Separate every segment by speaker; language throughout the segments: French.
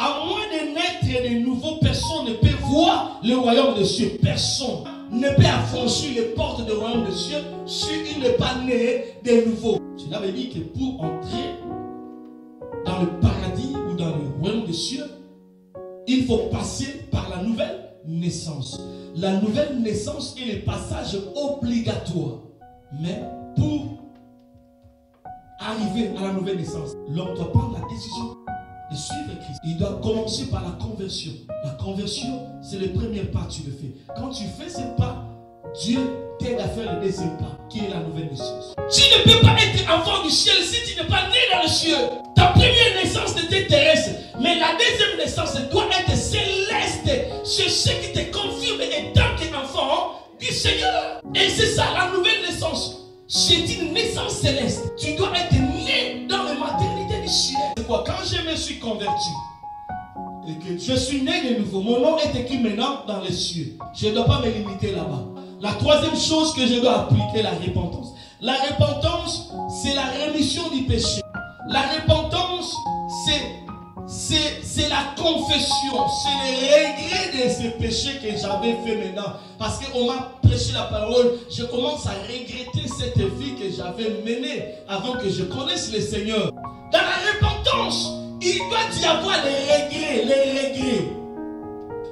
Speaker 1: À moins de naître de nouveau, personne ne peut voir le royaume des cieux. Personne ne peut affranchir les portes du royaume des cieux s'il n'est pas né de nouveau. Cela veut dire que pour entrer dans le paradis ou dans le royaume des cieux, il faut passer par la nouvelle naissance. La nouvelle naissance est le passage obligatoire. Mais pour arriver à la nouvelle naissance, l'homme doit prendre la décision de suivre Christ. Il doit commencer par la conversion. La conversion, c'est le premier pas que tu le fais. Quand tu fais ce pas, Dieu t'aide à faire le deuxième pas, qui est la nouvelle naissance. Tu ne peux pas être enfant du ciel si tu n'es pas né dans le ciel. Ta première naissance était terrestre, mais la deuxième naissance doit être céleste. C'est ce qui te confirme en tant qu'enfant du Seigneur. Et c'est ça la nouvelle naissance. C'est une naissance céleste. Tu dois être né dans la maternité du ciel. C'est quoi? Quand je me suis converti et que je suis né de nouveau, mon nom est écrit maintenant dans les cieux. Je ne dois pas me limiter là-bas. La troisième chose que je dois appliquer, la repentance. La repentance, c'est la rémission du péché. La repentance, c'est la confession, c'est le regret de ces péchés que j'avais fait maintenant. Parce qu'on m'a prêché la parole, je commence à regretter cette vie que j'avais menée avant que je connaisse le Seigneur. Dans la repentance, il doit y avoir les regrets.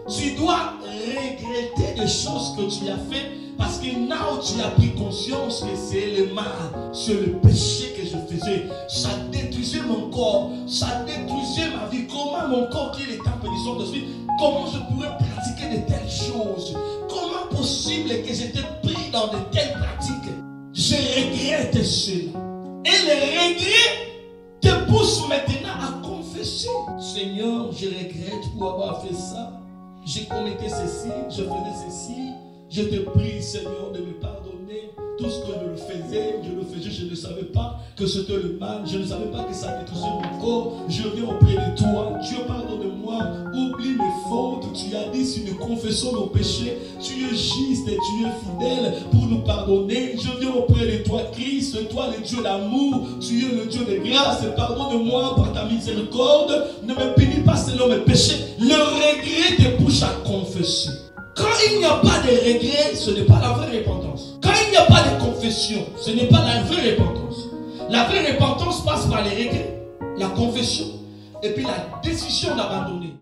Speaker 1: Tu dois regretter des choses que tu as fait parce que now tu as pris conscience que c'est le mal, c'est le péché que je faisais. Ça détruisait mon corps, ça détruisait ma vie. Comment mon corps qui est en pénition de suite, comment je pourrais pratiquer de telles choses? Comment possible que j'étais pris dans de telles pratiques? Je regrette cela. Et le regret te pousse maintenant à confesser. Seigneur, je regrette pour avoir fait ça. J'ai commis ceci, je faisais ceci. Je te prie, Seigneur, de me pardonner. Tout ce que je le faisais, je ne savais pas que c'était le mal. Je ne savais pas que ça détruisait mon corps. Je viens auprès de toi. Dieu, pardonne-moi. Oublie mes fautes. Tu as dit, si nous confessons nos péchés, tu es juste et tu es fidèle pour nous pardonner. Je viens auprès de toi, Christ. Toi, le Dieu d'amour. Tu es le Dieu de grâce. Pardonne-moi par ta miséricorde. Ne me punis pas selon mes péchés. Le regret te pousse à confesser. Quand il n'y a pas de regret, ce n'est pas la vraie repentance. Quand il n'y a pas de confession, ce n'est pas la vraie repentance. La vraie repentance passe par les regrets, la confession et puis la décision d'abandonner.